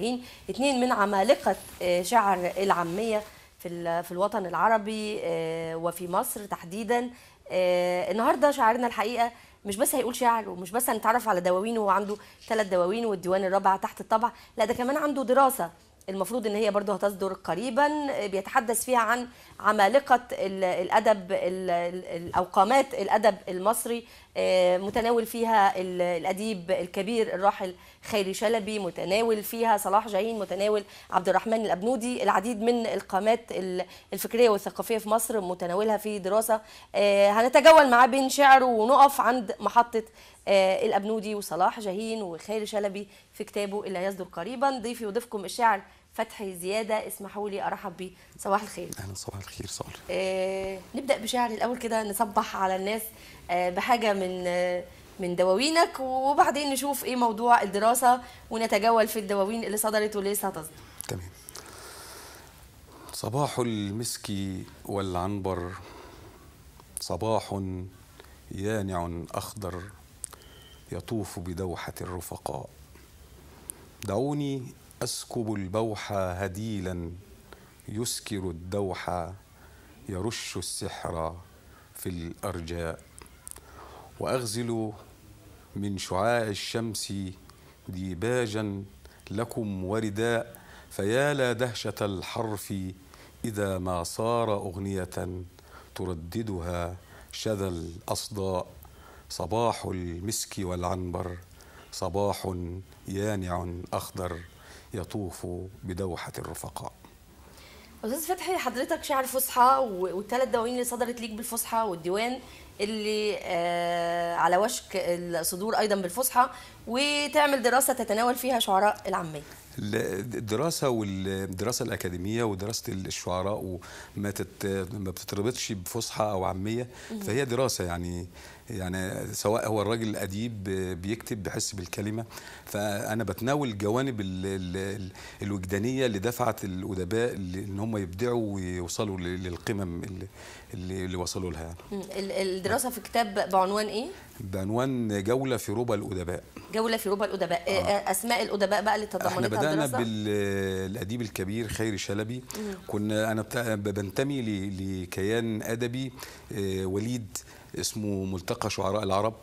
شاهين، اتنين من عمالقة شعر العامية في الوطن العربي وفي مصر تحديدا. النهارده شاعرنا الحقيقة مش بس هيقول شعر، ومش بس هنتعرف على دواوينه، هو عنده 3 دواوين والديوان الرابع تحت الطبع، لا ده كمان عنده دراسة المفروض ان هي برضه هتصدر قريبا بيتحدث فيها عن عمالقة الأدب أو قامات الأدب المصري، متناول فيها الأديب الكبير الراحل خيري شلبي، متناول فيها صلاح جاهين، متناول عبد الرحمن الأبنودي، العديد من القامات الفكرية والثقافية في مصر متناولها في دراسة. هنتجول معاه بين شعره ونقف عند محطة الأبنودي وصلاح جاهين وخيري شلبي في كتابه اللي هيصدر قريبا. ضيفي وضيفكم الشاعر فتحي زيادة، اسمحوا لي أرحب بيه. صباح الخير. أهلا، صباح الخير. صالح. نبدأ بشعر الأول كده، نصبح على الناس بحاجة من دواوينك، وبعدين نشوف إيه موضوع الدراسة ونتجول في الدواوين اللي صدرت ولسه هتصدر. تمام. صباح المسك والعنبر، صباح يانع أخضر يطوف بدوحة الرفقاء. دعوني أسكب البوح هديلا يسكر الدوح، يرش السحر في الأرجاء. وأغزل من شعاع الشمس ديباجا لكم ورداء، فيا لا دهشة الحرف إذا ما صار أغنية ترددها شذا الأصداء. صباح المسك والعنبر، صباح يانع أخضر يطوف بدوحة الرفقاء. أستاذ فتحي، حضرتك شاعر فصحى، والثلاث دواوين اللي صدرت ليك بالفصحى، والديوان اللي على وشك الصدور أيضا بالفصحى، وتعمل دراسة تتناول فيها شعراء العامية. الدراسة والدراسة الأكاديمية ودراسة الشعراء ما بتتربطش بفصحى أو عامية، فهي دراسة يعني سواء هو الراجل الأديب بيكتب بيحس بالكلمة، فأنا بتناول الجوانب الوجدانية اللي دفعت الأدباء إن هم يبدعوا ويوصلوا للقمم اللي وصلوا لها يعني. الدراسة في كتاب بعنوان إيه؟ بعنوان جولة في ربى الأدباء. جولة في ربى الأدباء. أسماء الأدباء بقى اللي تضمنتها الدراسة؟ احنا بدأنا بالأديب الكبير خيري شلبي. أنا بنتمي لكيان أدبي وليد اسمه ملتقى شعراء العرب.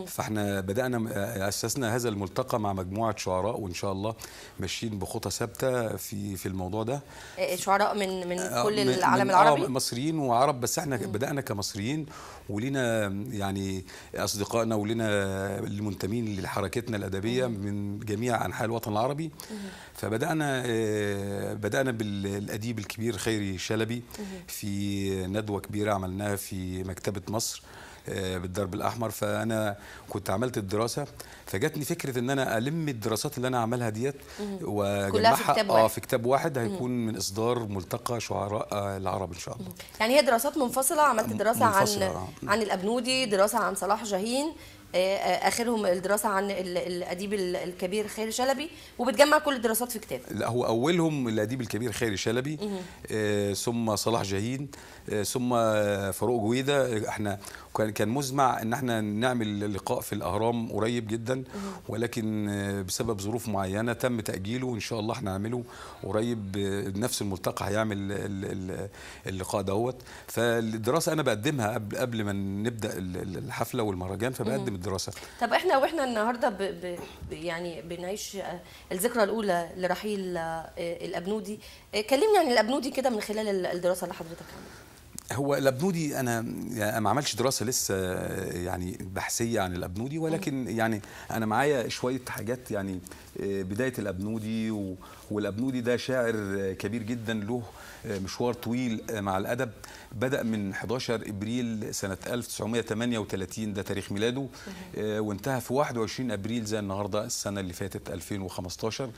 فاحنا بدأنا أسسنا هذا الملتقى مع مجموعة شعراء، وإن شاء الله ماشيين بخطى ثابتة في الموضوع ده. شعراء من كل العالم العربي، مصريين وعرب، بس احنا بدأنا كمصريين، ولينا يعني أصدقائنا ولينا المنتمين لحركتنا الأدبية من جميع أنحاء الوطن العربي. بدأنا بالأديب الكبير خيري شلبي في ندوة كبيرة عملناها في مكتبة مصر بالدرب الأحمر. فأنا كنت عملت الدراسة، فجاتني فكرة إن أنا ألم الدراسات اللي أنا عملها ديت وأجمعها في كتاب واحد هيكون من إصدار ملتقى شعراء العرب إن شاء الله. يعني هي دراسات منفصلة. عملت دراسة عن الأبنودي، دراسة عن صلاح جاهين، اخرهم الدراسه عن الاديب الكبير خيري شلبي، وبتجمع كل الدراسات في كتاب. لا، هو اولهم الاديب الكبير خيري شلبي، ثم صلاح جاهين، ثم فاروق جويده. احنا كان مزمع ان احنا نعمل لقاء في الاهرام قريب جدا، ولكن بسبب ظروف معينه تم تاجيله، وان شاء الله احنا هنعمله قريب. نفس الملتقى هيعمل اللقاء دوت. فالدراسه انا بقدمها قبل ما نبدا الحفله والمهرجان، فبقدم الدراسه. طب واحنا النهارده يعني بنعيش الذكرى الاولى لرحيل الابنودي، كلمني عن الابنودي كده من خلال الدراسه اللي حضرتك عملتها. هو الابنودي انا ما عملش دراسه لسه يعني بحثيه عن الابنودي، ولكن يعني انا معايا شويه حاجات. يعني بدايه الابنودي، والابنودي ده شاعر كبير جدا له مشوار طويل مع الادب. بدأ من 11 ابريل سنه 1938 ده تاريخ ميلاده، وانتهى في 21 ابريل زي النهارده السنه اللي فاتت 2015.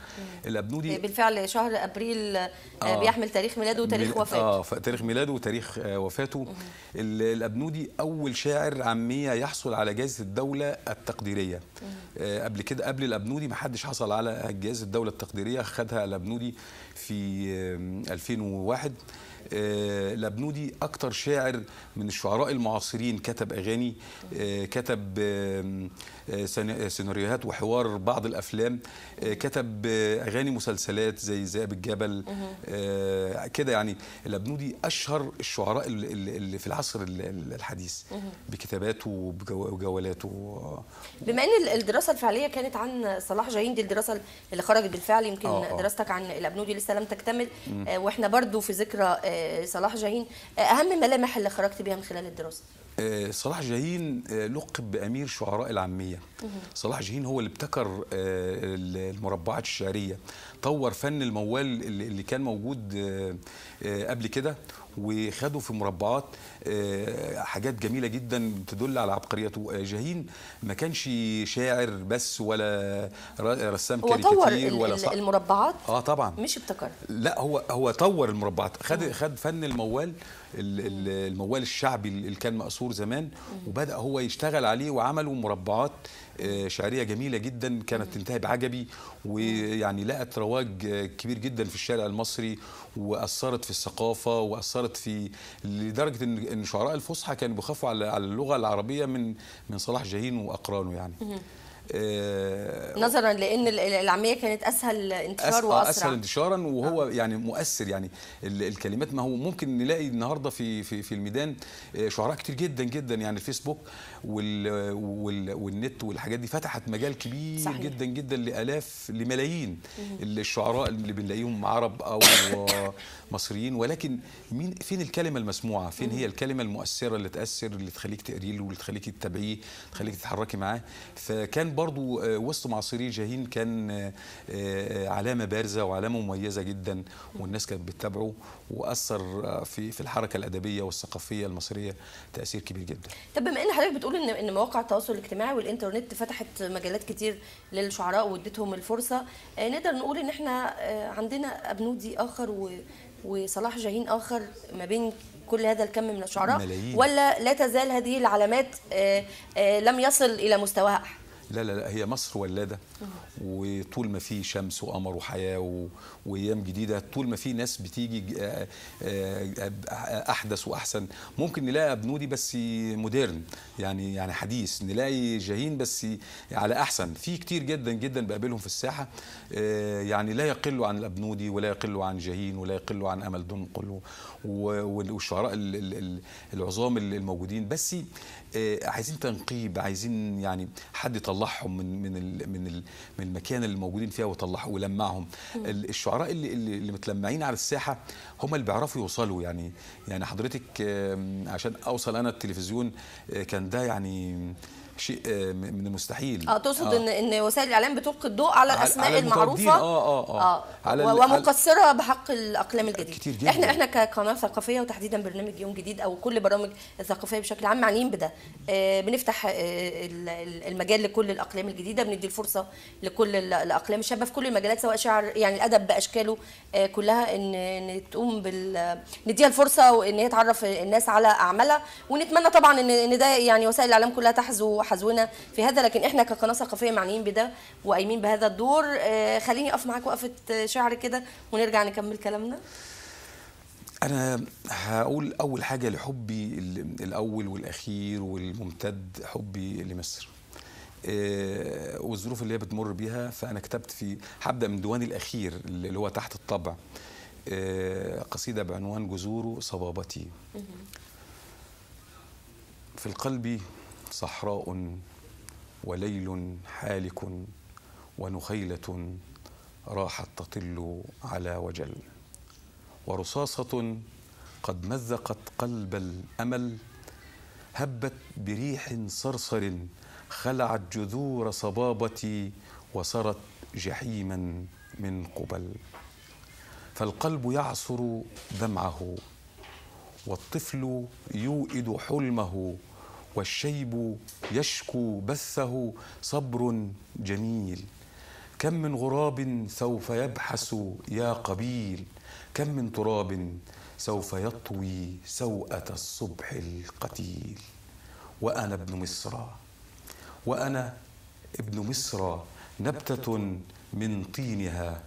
الابنودي بالفعل شهر ابريل بيحمل تاريخ ميلاده وتاريخ وفاته. تاريخ ميلاده وتاريخ وفاته. الابنودي اول شاعر عاميه يحصل على جائزه الدوله التقديريه. قبل كده، قبل الابنودي ما حدش حصل على جائزه الدوله التقديريه، خدها الابنودي في 2001. الأبنودي أكتر شاعر من الشعراء المعاصرين كتب أغاني، كتب سيناريوهات وحوار بعض الأفلام، كتب أغاني مسلسلات زي ذئاب الجبل كده. يعني الأبنودي أشهر الشعراء اللي في العصر الحديث بكتاباته وجولاته. بما ان الدراسه الفعليه كانت عن صلاح جاهين، دي الدراسه اللي خرجت بالفعل، يمكن دراستك عن الأبنودي لسه لم تكتمل، واحنا برضو في ذكرى صلاح جاهين، اهم ملامح اللي خرجت بيها من خلال الدراسه. صلاح جاهين لقب بأمير شعراء العامية. صلاح جاهين هو اللي ابتكر المربعات الشعرية، طور فن الموال اللي كان موجود قبل كده، وخدوا في مربعات حاجات جميلة جدا تدل على عبقريته. جاهين ما كانش شاعر بس ولا رسام كاريكاتير ولا طور المربعات. طبعا مش ابتكر، لا هو طور المربعات، خد فن الموال، الموال الشعبي اللي كان مأثور زمان، وبدأ هو يشتغل عليه وعملوا مربعات شعرية جميلة جدا كانت تنتهي بعجبي، ويعني لقت رواج كبير جدا في الشارع المصري، وأثرت في الثقافة، وأثرت في لدرجة إن شعراء الفصحى كانوا بيخافوا على اللغة العربية من صلاح جاهين وأقرانه يعني. نظرا لان العاميه كانت اسهل انتشار واسرع، اسهل انتشارا، وهو يعني مؤثر. يعني الكلمات، ما هو ممكن نلاقي النهارده في الميدان شعراء كتير جدا جدا، يعني الفيسبوك والنت والحاجات دي فتحت مجال كبير صحيح. جدا جدا لالاف لملايين الشعراء اللي بنلاقيهم عرب او مصريين، ولكن فين الكلمه المسموعه؟ فين هي الكلمه المؤثره اللي تاثر، اللي تخليك تقري له، واللي تخليك تتابعيه، تخليك تتحركي معاه؟ فكان برضو وسط معاصري جاهين كان علامة بارزة وعلامة مميزة جدا، والناس كانت بتتابعه، وأثر في الحركة الأدبية والثقافية المصرية تأثير كبير جدا. طب بما ان حضرتك بتقول ان مواقع التواصل الاجتماعي والإنترنت فتحت مجالات كتير للشعراء وادتهم الفرصة، نقدر نقول ان احنا عندنا أبنودي آخر وصلاح جاهين آخر ما بين كل هذا الكم من الشعراء ملايين. ولا لا تزال هذه العلامات لم يصل إلى مستواها؟ لا هي مصر ولادة، وطول ما في شمس وقمر وحياة وايام جديده، طول ما في ناس بتيجي احدث واحسن. ممكن نلاقي أبنودي بس مودرن، يعني حديث، نلاقي جاهين بس على احسن. في كتير جدا جدا بقابلهم في الساحه، يعني لا يقلوا عن الأبنودي ولا يقلوا عن جاهين ولا يقلوا عن امل دنقل والشعراء العظام الموجودين. بس عايزين تنقيب، عايزين يعني حد يطلعهم من المكان اللي موجودين فيها ويطلعهم ويلمعهم. الشعراء اللي متلمعين على الساحه هم اللي بيعرفوا يوصلوا. يعني حضرتك عشان اوصل انا التلفزيون كان ده يعني شيء من المستحيل. تقصد ان وسائل الاعلام بتلقي الضوء على الاسماء المعروفه ومقصره بحق الاقلام الجديده. كتير جدا. احنا كقناه ثقافيه وتحديدا برنامج يوم جديد او كل برامج الثقافيه بشكل عام معنيين بده، بنفتح المجال لكل الاقلام الجديده، بندي الفرصه لكل الاقلام الشابه في كل المجالات، سواء شعر يعني الادب باشكاله كلها، ان تقوم نديها الفرصه وان هي تعرف الناس على اعمالها. ونتمنى طبعا ان ده يعني وسائل الاعلام كلها تحذو حذونا في هذا، لكن احنا كقناه ثقافيه معنيين بده وقايمين بهذا الدور. خليني اقف معاك وقفه شعر كده ونرجع نكمل كلامنا. أنا هقول أول حاجة لحبي الأول والأخير والممتد، حبي لمصر والظروف اللي هي بتمر بيها. فأنا كتبت هبدأ من ديواني الأخير اللي هو تحت الطبع، قصيدة بعنوان جذور صبابتي. في القلب صحراء وليل حالك ونخيلة راحت تطل على وجل، ورصاصة قد مزقت قلب الأمل، هبت بريح صرصر خلعت جذور صبابتي وصرت جحيما من قبل. فالقلب يعصر دمعه والطفل يوئد حلمه، والشيب يشكو بثه صبر جميل. كم من غراب سوف يبحث يا قبيل، كم من تراب سوف يطوي سوءة الصبح القتيل. وأنا ابن مصر، وأنا ابن مصر، نبتة من طينها،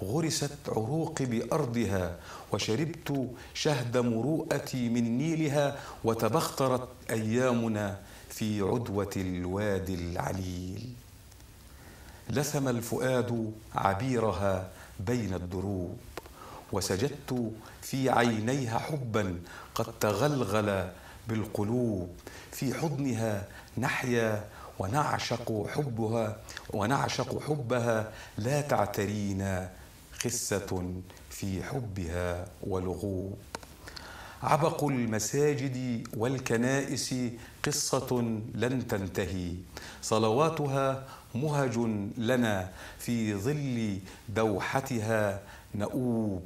غرست عروقي بأرضها، وشربت شهد مروءتي من نيلها، وتبخترت أيامنا في عدوة الوادي العليل. لثم الفؤاد عبيرها بين الدروب، وسجدت في عينيها حبا قد تغلغل بالقلوب. في حضنها نحيا ونعشق حبها، لا تعترينا خسة في حبها ولغوب. عبق المساجد والكنائس قصة لن تنتهي، صلواتها مهج لنا في ظل دوحتها نؤوب.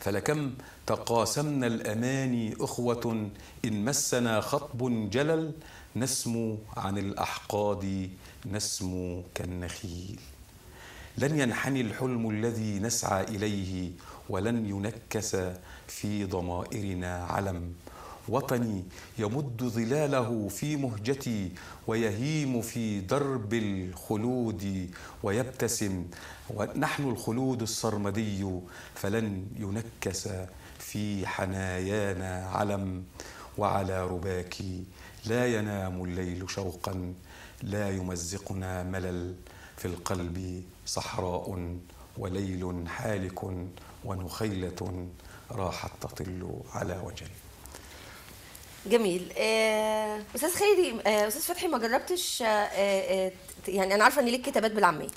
فلكم تقاسمنا الأماني أخوة، إن مسنا خطب جلل نسمو عن الأحقاد، نسمو كالنخيل. لن ينحني الحلم الذي نسعى إليه، ولن ينكس في ضمائرنا علم. وطني يمد ظلاله في مهجتي، ويهيم في درب الخلود ويبتسم، ونحن الخلود السرمدي، فلن ينكس في حنايانا علم. وعلى رباك لا ينام الليل شوقا، لا يمزقنا ملل، في القلب صحراء وليل حالك، ونخيلة راحت تطل على وجل. جميل. استاذ خيري، استاذ فتحي، ما جربتش يعني انا عارفه ان ليك كتابات بالعاميه،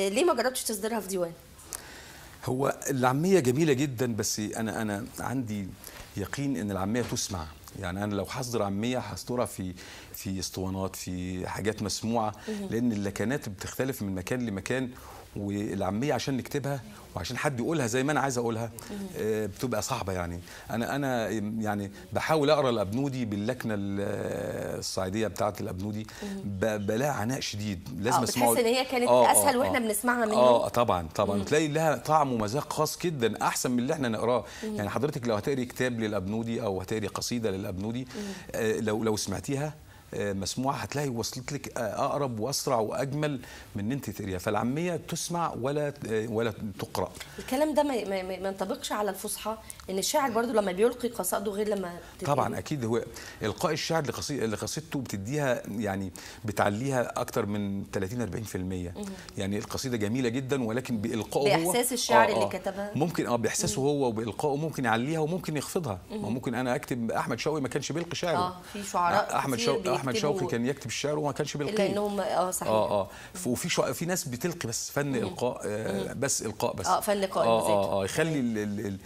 ليه ما جربتش تصدرها في ديوان؟ هو العاميه جميله جدا، بس انا عندي يقين ان العاميه تسمع. يعني انا لو هصدر عاميه هصدرها في اسطوانات، في حاجات مسموعه، لان اللكنات بتختلف من مكان لمكان، والعاميه عشان نكتبها وعشان حد يقولها زي ما انا عايز اقولها بتبقى صعبه. يعني انا يعني بحاول اقرا الابنودي باللكنه الصعيديه بتاعه الابنودي، بلاقي عناء شديد، لازم اسمعه. بتحس ان هي كانت اسهل واحنا بنسمعها منه؟ طبعا تلاقي لها طعم ومذاق خاص جدا، احسن من اللي احنا نقراه. يعني حضرتك لو هتقري كتاب للابنودي او هتقري قصيده للابنودي، لو سمعتيها مسموعه هتلاقي وصلت لك اقرب واسرع واجمل من ان انت تقريها. فالعاميه تسمع ولا تقرا. الكلام ده ما ينطبقش على الفصحى، ان الشاعر برضو لما بيلقي قصائده غير لما طبعا اكيد. هو القاء الشعر لقصيدته بتديها، يعني بتعليها اكتر من 30-40%. يعني القصيده جميله جدا، ولكن بالقائه هو، باحساس الشاعر اللي كتبها، ممكن باحساسه هو وبالقائه ممكن يعليها وممكن يخفضها. ممكن انا اكتب احمد شوقي ما كانش بيلقي شعره. في شعراء احمد شوقي كان يكتب الشعر وما كانش بيلقيه، لانهم صحيح. وفي ناس بتلقي بس فن القاء، بس القاء بس، فن القاء يخلي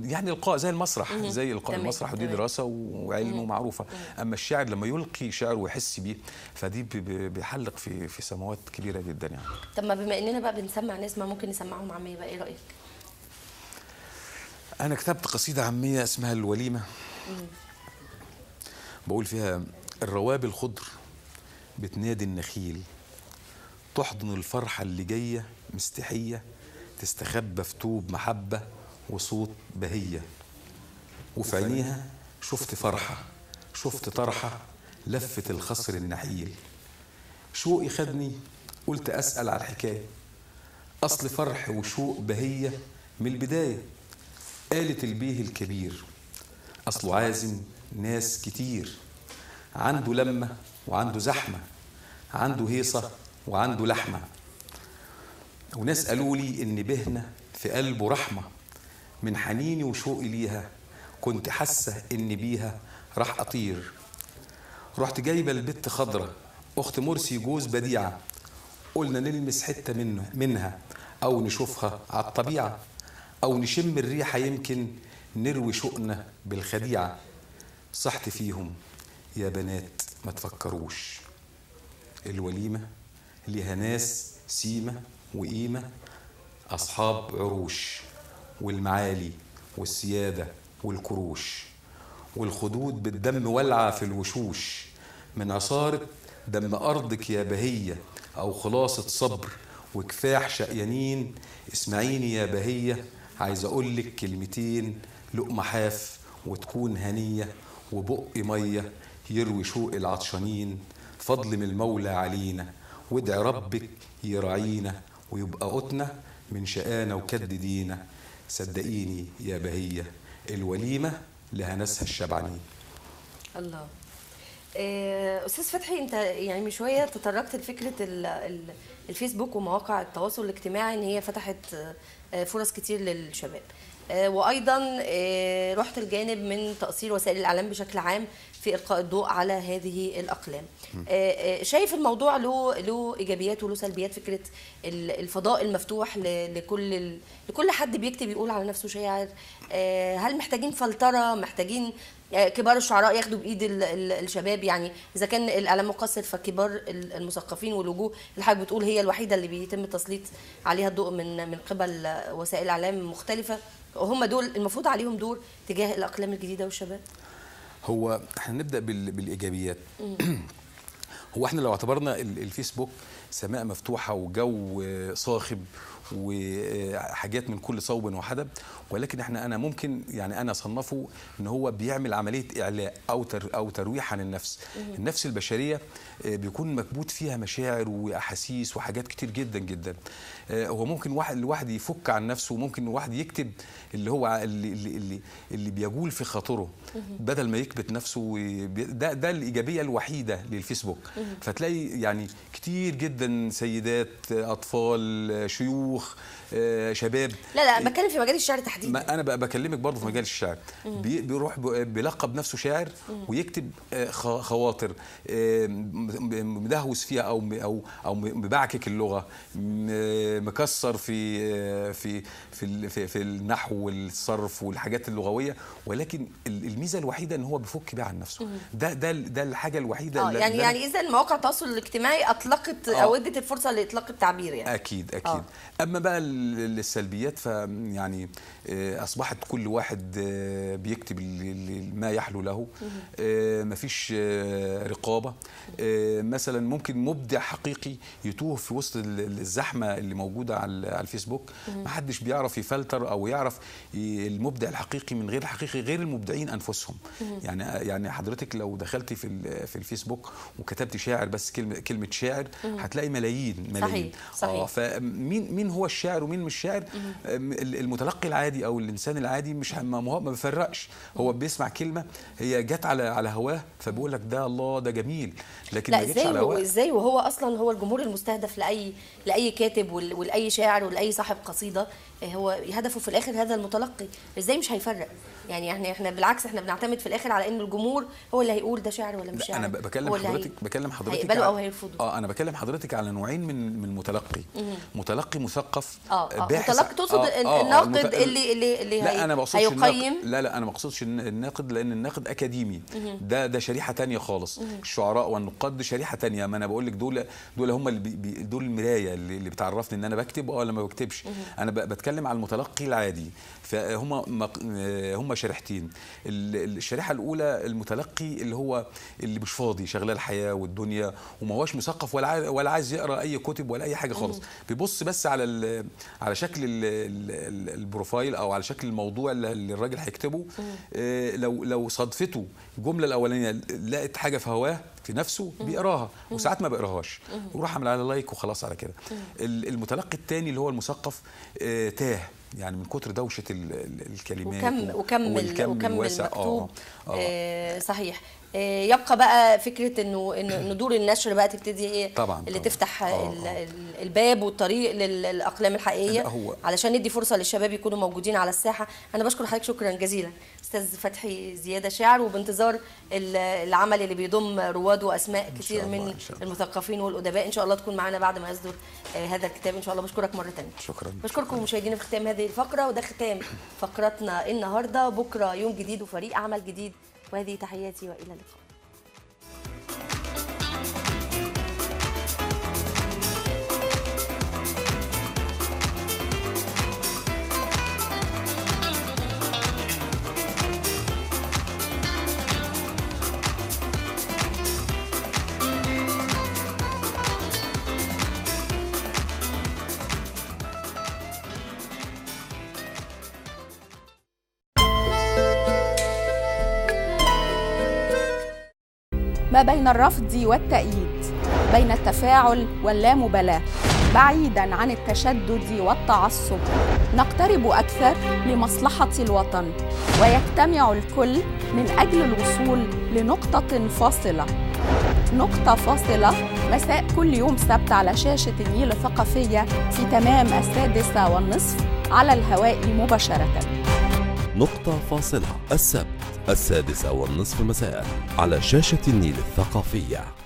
يعني القاء زي المسرح، زي القاء المسرح، ودي دراسه وعلم ومعروفه. اما الشاعر لما يلقي شعر ويحس بيه، فدي بيحلق في سماوات كبيره جدا يعني. طب ما بما اننا بقى بنسمع ناس، ما ممكن نسمعهم عاميه بقى، ايه رايك؟ انا كتبت قصيده عاميه اسمها الوليمه، بقول فيها: الروابي الخضر بتنادي النخيل، تحضن الفرحة اللي جاية مستحية، تستخبى في طوب محبة وصوت بهية، وفي عينيها شفت فرحة، شفت طرحة لفت الخصر النحيل. شوقي خدني قلت أسأل على الحكاية، أصل فرح وشوق بهية من البداية. قالت البيه الكبير أصله عازم ناس كتير، عنده لمة وعنده زحمة، عنده هيصة وعنده لحمة. وناس قالوا لي إن بهنا في قلبه رحمة، من حنيني وشوقي ليها كنت حاسة إن بيها راح أطير. رحت جايبة البت خضرة أخت مرسي جوز بديعة، قلنا نلمس حتة منها أو نشوفها على الطبيعة، أو نشم الريحة يمكن نروي شوقنا بالخديعة. صحت فيهم يا بنات ما تفكروش، الوليمة ليها ناس سيمة وقيمة، أصحاب عروش والمعالي والسيادة والكروش، والخدود بالدم ولعة في الوشوش، من عصارة دم أرضك يا بهية، أو خلاصة صبر وكفاح شقيانين. اسمعيني يا بهية عايز أقولك كلمتين، لقمة حاف وتكون هنية، وبق مية يروي شوق العطشانين. فضل من المولى علينا، وادعي ربك يراعينا، ويبقى قوتنا من شقانا وكددينا، صدقيني يا بهية الوليمة لهنسها الشبعانين. الله. استاذ فتحي، انت يعني من شويه تطرقت لفكره الفيسبوك ومواقع التواصل الاجتماعي ان هي فتحت فرص كتير للشباب، وايضا رحت الجانب من تأثير وسائل الاعلام بشكل عام في القاء الضوء على هذه الاقلام. شايف الموضوع له ايجابيات وله سلبيات؟ فكره الفضاء المفتوح لكل حد بيكتب يقول على نفسه شاعر، هل محتاجين فلتره؟ محتاجين كبار الشعراء ياخدوا بايد الشباب؟ يعني اذا كان الاعلام مقصر فكبار المثقفين والوجوه اللي حضرتك بتقول هي الوحيده اللي بيتم تسليط عليها الضوء من قبل وسائل اعلام مختلفه، هم دول المفروض عليهم دور تجاه الاقلام الجديده والشباب. هو احنا نبدا بالايجابيات. هو احنا لو اعتبرنا الفيسبوك سماء مفتوحه وجو صاخب وحاجات من كل صوب وحدب، ولكن انا ممكن يعني انا اصنفه ان هو بيعمل عمليه اعلاء او ترويح عن النفس. النفس البشريه بيكون مكبوت فيها مشاعر واحاسيس وحاجات كتير جدا جدا. هو ممكن الواحد يفك عن نفسه، وممكن الواحد يكتب اللي هو اللي بيجول في خاطره بدل ما يكبت نفسه. ده الايجابيه الوحيده للفيسبوك. فتلاقي يعني كتير جدا سيدات، اطفال، شيوخ، شباب. لا بتكلم في مجال الشعر تحديدا. انا بكلمك برضه في مجال الشعر. بيروح بيلقب نفسه شاعر ويكتب خواطر مدهوس فيها او مبعكك اللغه، مكسر في النحو والصرف والحاجات اللغويه، ولكن الميزه الوحيده ان هو بيفك بيها عن نفسه. ده الحاجه الوحيده. يعني اذا مواقع التواصل الاجتماعي اطلقت او ادت الفرصه لاطلاق التعبير يعني. اكيد. اما بقى السلبيات فيعني اصبحت كل واحد بيكتب ما يحلو له، مفيش رقابه. مثلا ممكن مبدع حقيقي يتوه في وسط الزحمه اللي موجوده على الفيسبوك، محدش بيعرف يفلتر او يعرف المبدع الحقيقي من غير الحقيقي، غير المبدعين انفسهم. يعني حضرتك لو دخلتي في الفيسبوك وكتبتي شاعر بس كلمه شاعر هتلاقي ملايين. صحيح. فمين هو الشاعر ومين مش شاعر؟ المتلقي العادي او الانسان العادي مش ما بيفرقش. هو بيسمع كلمه هي جت على هواه فبيقول لك ده الله ده جميل، لكن ما جتش على هواه. ازاي وهو اصلا هو الجمهور المستهدف لاي كاتب ولاي شاعر ولاي صاحب قصيده، هو هدفه في الاخر هذا المتلقي. ازاي مش هيفرق؟ يعني احنا بالعكس احنا بنعتمد في الاخر على ان الجمهور هو اللي هيقول ده شاعر ولا مش شاعر. انا بكلم حضرتك هيقبلوا او هيرفضوا. انا بكلم حضرتك على نوعين من المتلقي. متلقي مثقف متلقي تقصد الناقد اللي لا انا ما اقصدش هيقيم. لا انا ما اقصدش الناقد، لان الناقد اكاديمي. ده شريحه تانية خالص. الشعراء والنقاد دي شريحه تانية. ما انا بقول لك دول هم دول المرايه اللي بتعرفني ان انا بكتب ولا ما بكتبش. انا بتكلم على المتلقي العادي. فهم شريحتين. الشريحه الاولى المتلقي اللي مش فاضي، شغال الحياه والدنيا وما هوش مثقف ولا عايز يقرا اي كتب ولا اي حاجه خالص. بيبص بس على شكل البروفايل او على شكل الموضوع اللي الراجل هيكتبه. لو صدفته الجمله الاولانيه لقت حاجه في هواه في نفسه بيقراها، وساعات ما بيقراهاش ويروح عامل على لايك وخلاص على كده. المتلقي الثاني اللي هو المثقف تاه، يعني من كتر دوشه الكلمات وكم المكتوب. صحيح. يبقى بقى فكره انه دور النشر بقى تبتدي هي طبعا اللي تفتح الباب والطريق للاقلام الحقيقيه علشان ندي فرصه للشباب يكونوا موجودين على الساحه. انا بشكر حضرتك شكرا جزيلا استاذ فتحي زياده شاعر، وبانتظار العمل اللي بيضم رواد واسماء كتير من المثقفين والادباء. ان شاء الله تكون معانا بعد ما يصدر هذا الكتاب ان شاء الله. بشكرك مره ثانيه. شكرا. بشكركم مشاهدينا في ختام هذه الفقره، وده ختام فقرتنا النهارده. بكره يوم جديد وفريق عمل جديد، وهذه تحياتي والى اللقاء. ما بين الرفض والتأييد، بين التفاعل واللامبالاة. بعيداً عن التشدد والتعصب، نقترب أكثر لمصلحة الوطن، ويجتمع الكل من أجل الوصول لنقطة فاصلة. نقطة فاصلة مساء كل يوم سبت على شاشة النيل الثقافية في تمام 6:30 على الهواء مباشرة. نقطة فاصلة السبت 6:30 مساء على شاشة النيل الثقافية.